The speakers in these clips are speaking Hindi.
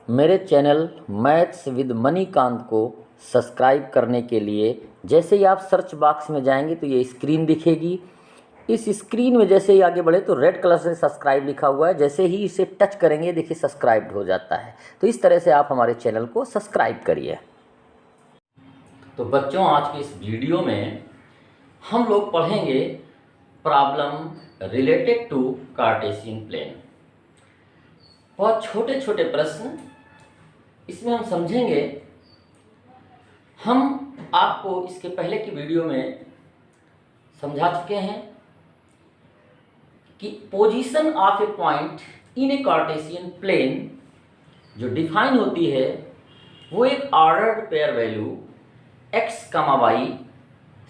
मेरे चैनल मैथ्स विद मणिकांत को सब्सक्राइब करने के लिए जैसे ही आप सर्च बॉक्स में जाएंगे तो ये स्क्रीन दिखेगी। इस स्क्रीन में जैसे ही आगे बढ़े तो रेड कलर से सब्सक्राइब लिखा हुआ है, जैसे ही इसे टच करेंगे देखिए सब्सक्राइब्ड हो जाता है। तो इस तरह से आप हमारे चैनल को सब्सक्राइब करिए। तो बच्चों, आज के इस वीडियो में हम लोग पढ़ेंगे problem related to Cartesian plane. बहुत छोटे छोटे प्रश्न इसमें हम समझेंगे। हम आपको इसके पहले की वीडियो में समझा चुके हैं कि position of a point in a Cartesian plane जो डिफाइन होती है वो एक ordered pair value x, y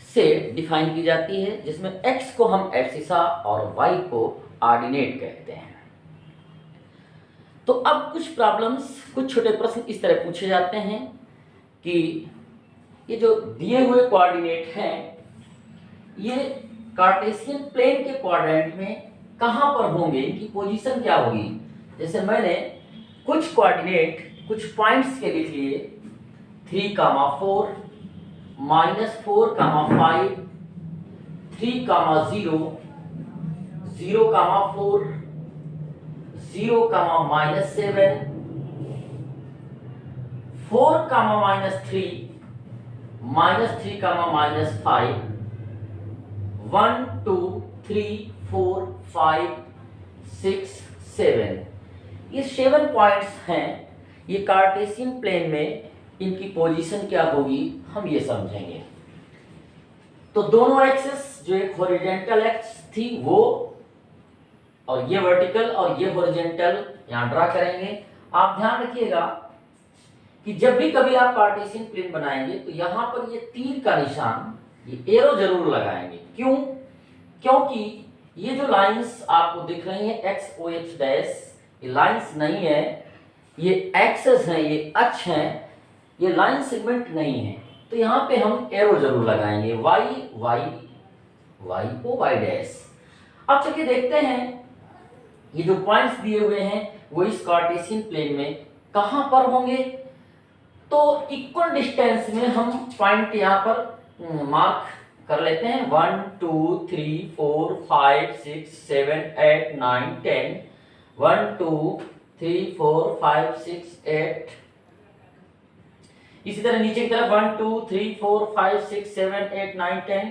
से डिफाइन की जाती है, जिसमें x को हम एब्सिसा और y को ऑर्डिनेट कहते हैं। तो अब कुछ प्रॉब्लम्स, कुछ छोटे प्रश्न इस तरह पूछे जाते हैं कि ये जो दिए हुए कोऑर्डिनेट हैं ये कार्टेशियन प्लेन के क्वाड्रेंट में कहाँ पर होंगे, इनकी पोजीशन क्या होगी। जैसे मैंने कुछ कोऑर्डिनेट कुछ पॉइंट्स के लिख लिए 3, 4, -4, 5, 3, 0, 0, 4, 0, -7, 4, -3, -3, -5, 1, 2, 3, 4, 5, 6, 7। ये 7 पॉइंट्स हैं। ये कार्टेशियन प्लेन में इनकी पोजीशन क्या होगी हम ये समझेंगे। तो दोनों एक्सिस, जो एक हॉरिजॉन्टल एक्सिस थी वो, और ये वर्टिकल और ये हॉरिजॉन्टल यहां ड्रा करेंगे। आप ध्यान रखिएगा कि जब भी कभी आप कार्टेशियन प्लेन बनाएंगे तो यहां पर ये तीर का निशान, ये एरो जरूर लगाएंगे। क्यों? क्योंकि ये जो लाइंस आपको दिख रही हैं एक्स ओ एच डैश, ये लाइंस नहीं है, ये एक्सेस हैं, ये अक्ष हैं, ये लाइन सेगमेंट नहीं है। तो यहाँ पे हम एरो जरूर लगाएंगे, y y y O y dash. अब चलिए देखते हैं ये जो पॉइंट्स दिए हुए हैं वो इस कार्टेशियन प्लेन में कहाँ पर होंगे। तो इक्वल डिस्टेंस में हम पॉइंट यहाँ पर मार्क कर लेते हैं। 1, 2, 3, 4, 5, 6, 7, 8, 9, 10। 1, 2, 3, 4, 5, 6, 8। इसी तरह नीचे की तरफ 1, 2, 3, 4, 5, 6, 7, 8, 9, 10।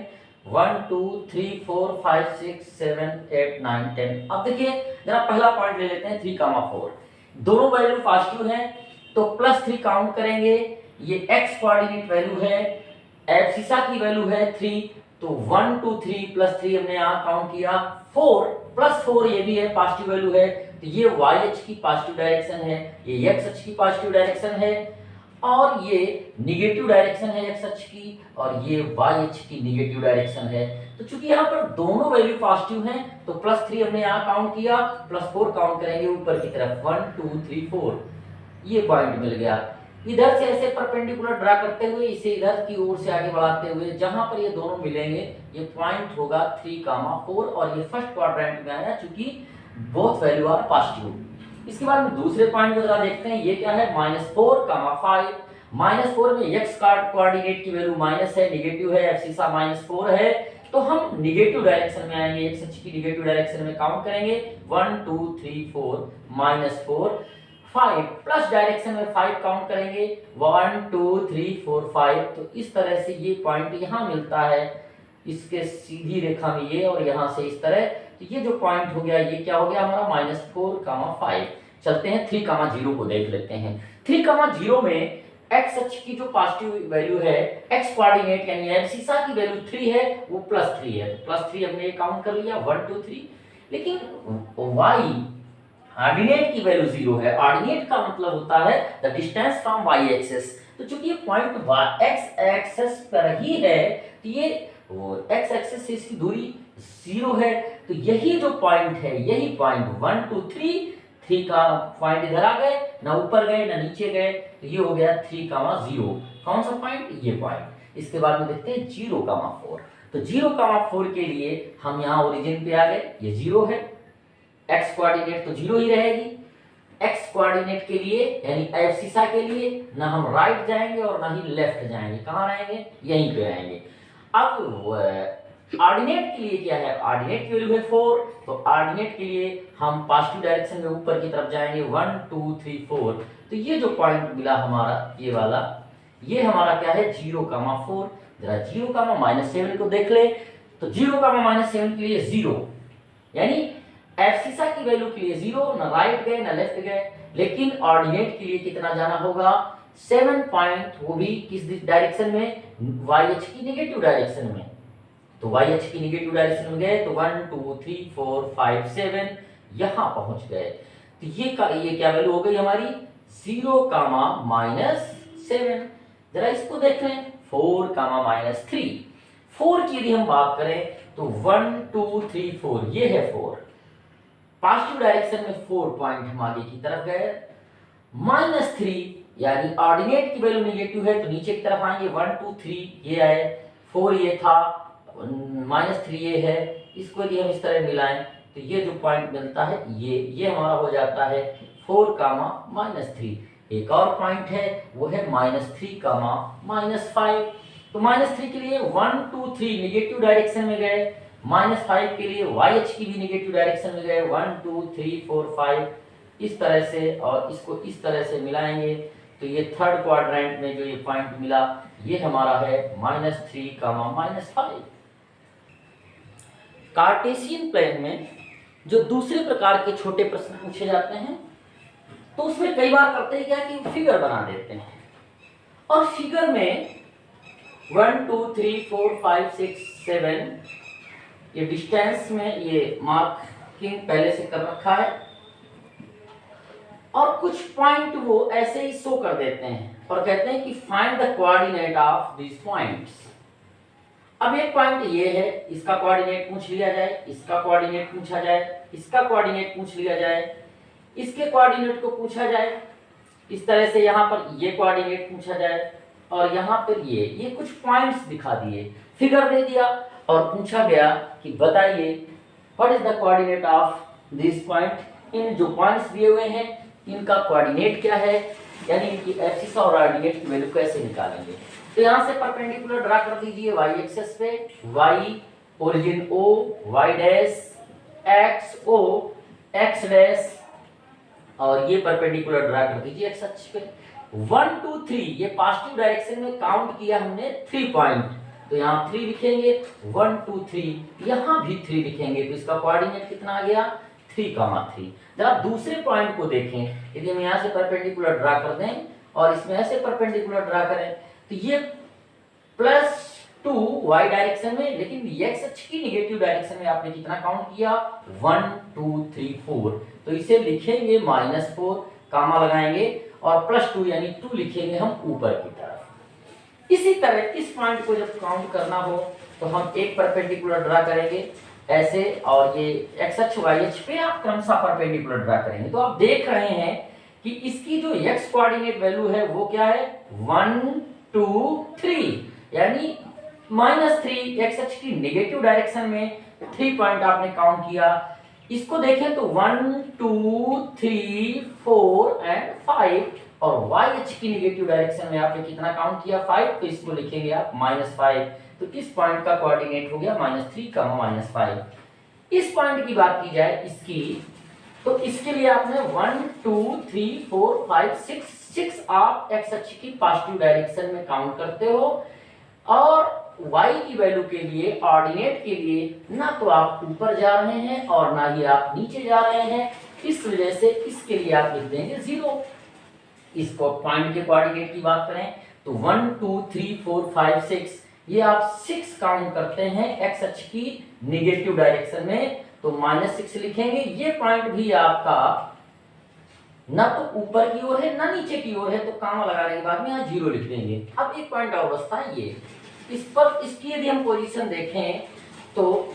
1, 2, 3, 4, 5, 6, 7, 8, 9, 10। अब देखिए जरा पहला पॉइंट ले लेते हैं 3, 4। दोनों वैल्यू पॉजिटिव हैं तो +3 काउंट करेंगे। ये x कोऑर्डिनेट वैल्यू है, एब्सिसा की वैल्यू है 3, तो 1, 2, 3 +3 हमने यहाँ काउंट किया। 4 +4 ये भी है, पॉजिटिव वैल्यू है, तो ये y अक्ष की पॉजिटिव डायरेक्शन है, ये x अक्ष की पॉजिटिव डायरेक्शन है, और ये निगेटिव डायरेक्शन है x अक्ष की, और ये y अक्ष की निगेटिव डायरेक्शन है। तो चूंकि यहाँ पर दोनों वैल्यू पॉजिटिव हैं तो +3 हमने यहाँ काउंट किया, +4 काउंट करेंगे ऊपर की तरफ। 1, 2, 3, 4 ये पॉइंट मिल गया। इधर से ऐसे परपेंडिकुलर ड्रा करते हुए इसे इधर की ओर से आगे बढ़ाते हुए जहां पर ये दोनों मिलेंगे ये पॉइंट होगा 3, 4, और ये फर्स्ट क्वाड्रेंट में आया चूंकि बोथ वैल्यू आर पॉजिटिव। इसके बाद में दूसरे पॉइंट को जरा देखते हैं, ये क्या है, -4, 5। -4 में x कोऑर्डिनेट की वैल्यू माइनस है, निगेटिव है, एब्सिसा -4 है, तो हम निगेटिव डायरेक्शन में आएंगे, x अक्ष की निगेटिव डायरेक्शन में काउंट करेंगे। 1, 2, 3, 4, -4। 5 प्लस डायरेक्शन में 5 काउंट करेंगे, 1, 2, 3, 4, 5। तो इस तरह से ये पॉइंट यहाँ मिलता है, इसके सीधी रेखा में ये, और यहाँ से इस तरह। तो ये जो पॉइंट हो गया ये क्या हो गया हमारा, -4, 5। चलते हैं 3, 0 को देख लेते हैं। 3, 0 में x अक्ष की जो पॉजिटिव वैल्यू है, x कोऑर्डिनेट यानी एब्सिसा की वैल्यू 3 है, वो +3 है, तो +3 हमने काउंट कर लिया, 1, 2, 3। लेकिन y ऑर्डिनेट की वैल्यू 0 है। ऑर्डिनेट का मतलब होता है the distance from y axis. तो चूंकि ये पॉइंट x एक्सिस पर ही है तो ये x एक्सिस से इसकी दूरी 0 है, तो यही जो पॉइंट है, यही पॉइंट 1, 2, 3 का पॉइंट इधर आ गए, ना ऊपर गए ना नीचे गए, तो ये हो गया 3, 0। कौन सा पॉइंट, ये पॉइंट। इसके बाद में देखते हैं 0, 4। तो 0, 4 के लिए हम यहाँ ओरिजिन पे आ गए, ये 0 है, x कोऑर्डिनेट तो 0 ही रहेगी। एक्स कोऑर्डिनेट के लिए यानी एब्सिसा के लिए ना हम राइट जाएंगे और ना ही लेफ्ट जाएंगे, कहाँ रहेंगे, यहीं पे रहेंगे। अब ऑर्डिनेट के लिए क्या है, ऑर्डिनेट की वैल्यू है 4, तो ऑर्डिनेट के लिए हम पॉजिटिव डायरेक्शन में ऊपर की तरफ जाएंगे 1 2 3 4। तो ये जो पॉइंट मिला हमारा ये वाला, ये हमारा क्या है 0,4। जरा 0,-7 को देख ले, तो 0,-7 के लिए 0 यानी एब्सिसा की वैल्यू के लिए 0, ना राइट गए ना लेफ्ट गए। लेकिन ऑर्डिनेट के लिए कितना जाना होगा 7 पॉइंट, वो भी किस डायरेक्शन में, YH की नेगेटिव डायरेक्शन में। तो YH की नेगेटिव डायरेक्शन में गए तो 1 2 3 4 5 7 यहां पहुंच गए। तो ये क्या वैल्यू हो गई हमारी 0,-7। जरा इसको देख लें 4,-3। 4 की यदि हम बात करें तो 1 2 3 4 ये है 4, पॉजिटिव डायरेक्शन में 4 पॉइंट हम आगे की तरफ गए। -3 यानी ऑर्डिनेट की वैल्यू नेगेटिव है तो नीचे की तरफ आएंगे 1 2 3 ये आए, 4 ये था, -3 ये है। इसको यदि हम इस तरह मिलाएं तो ये जो पॉइंट मिलता है ये हमारा हो जाता है 4,-3। एक और पॉइंट है वो है -3,-5। तो -3 के लिए 1 2 3 नेगेटिव डायरेक्शन में गए, -5 के लिए YH की भी नेगेटिव डायरेक्शन में गए 1 2 3 4 5 इस तरह से, और इसको इस तरह से मिलाएंगे तो ये थर्ड क्वाड्रेंट में जो ये पॉइंट मिला ये हमारा है -3,-5। कार्टेशियन प्लेन में जो दूसरे प्रकार के छोटे प्रश्न पूछे जाते हैं तो उसमें कई बार करते हैं क्या कि फिगर बना देते हैं, और फिगर में 1 2 3 4 5 6 7 ये डिस्टेंस में ये मार्किंग पहले से कर रखा है, और कुछ पॉइंट वो ऐसे ही शो कर देते हैं और कहते हैं कि find the coordinate of these points. अब एक पॉइंट ये है, इसका कोऑर्डिनेट पूछ लिया जाए, इसका कोऑर्डिनेट पूछा जाए, इसका कोऑर्डिनेट पूछ लिया जाए, इसके कोऑर्डिनेट को पूछा जाए, इस तरह से यहाँ पर ये कोऑर्डिनेट पूछा जाए, और यहाँ पर ये कुछ पॉइंट्स दिखा दिए, फिगर दे दिया और पूछा गया कि बताइए what is the coordinate of this point. इन जो पॉइंट्स दिए हुए हैं इनका कोऑर्डिनेट क्या है, यानी इनकी एक्सिस और ऑर्डिनेट की वैल्यू कैसे निकालेंगे। तो यहाँ से परपेंडिकुलर ड्रा कर दीजिए y एक्सिस पे, y origin O, y dash x O x dash, और ये परपेंडिकुलर ड्रा कर दीजिए x अक्ष पे। 1 2 3 ये पॉजिटिव डायरेक्शन में काउंट किया हमने 3 पॉइंट, तो यहाँ 3 लिखेंगे, 1 2 3 यहाँ भी 3 लिखेंगे, तो इसका कोऑर्डिनेट कितना आ गया 3,3। जरा दूसरे पॉइंट को देखें, यदि हम यहाँ से परपेंडिकुलर ड्रा कर दें और इसमें ऐसे परपेंडिकुलर ड्रा करें तो ये +2 y डायरेक्शन में, लेकिन x अक्ष की नेगेटिव डायरेक्शन में आपने कितना काउंट किया 1 2 3 4, तो इसे लिखेंगे -4, कामा लगाएंगे और +2 यानी 2 लिखेंगे हम ऊपर की तरफ। इसी तरह इस पॉइंट को जब काउंट करना हो तो हम एक परपेंडिकुलर ड्रा करेंगे ऐसे, और ये x अक्ष y अक्ष पे आप क्रमशः परपेंडिकुलर ड्रा करेंगे। तो आप देख रहे हैं कि इसकी जो x कोऑर्डिनेट वैल्यू है वो क्या है 1 2 3, यानी -3 x अक्ष की नेगेटिव डायरेक्शन में 3 पॉइंट आपने काउंट किया। इसको देखें तो 1 2 3 4 एंड 5, और y अक्ष की नेगेटिव डायरेक्शन में आपने कितना काउंट किया 5, तो इसको लिखेंगे आप -5। तो किस पॉइंट का कोऑर्डिनेट हो गया -3, -5। इस पॉइंट की बात की जाए इसकी, तो इसके लिए आपने 1 2 3 4 5 6 आप x अक्ष की पॉजिटिव डायरेक्शन में काउंट करते हो, और y की वैल्यू के लिए ऑर्डिनेट के लिए ना तो आप ऊपर जा रहे हैं और ना ही आप नीचे जा रहे हैं, इस वजह से इसके लिए आप लिख देंगे 0। इसको पॉइंट के कोऑर्डिनेट की बात करें तो 1 2 3 4 5 6 ये आप 6 काउंट करते हैं x अक्ष की नेगेटिव डायरेक्शन में, तो -6 लिखेंगे। ये पॉइंट भी आपका ना तो ऊपर की ओर है ना नीचे की ओर है, तो कामा लगाने के बाद में यहाँ 0 लिख देंगे। अब एक पॉइंट और बचता है ये, इस पर इसकी यदि हम पोजीशन देखें तो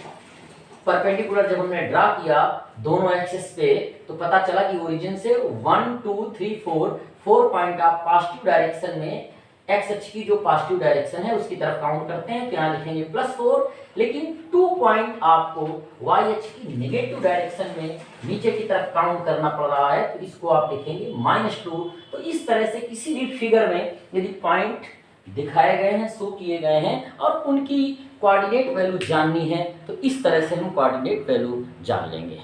परपेंडिकुलर जब हमने ड्रा किया दोनों एक्सिस पे तो पता चला कि ओरिजिन से 1 2 3 4 पॉइंट आप पॉजिटिव डायरेक्शन में एक्स अक्ष की जो पॉजिटिव डायरेक्शन है उसकी तरफ काउंट करते हैं तो यहाँ लिखेंगे +4, लेकिन 2 पॉइंट आपको वाई अक्ष की नेगेटिव डायरेक्शन में नीचे की तरफ काउंट करना पड़ रहा है तो इसको आप लिखेंगे -2। तो इस तरह से किसी भी फिगर में यदि पॉइंट दिखाए गए हैं, शो किए गए हैं और उनकी कोऑर्डिनेट वैल्यू जाननी है तो इस तरह से हम कोऑर्डिनेट वैल्यू जान लेंगे।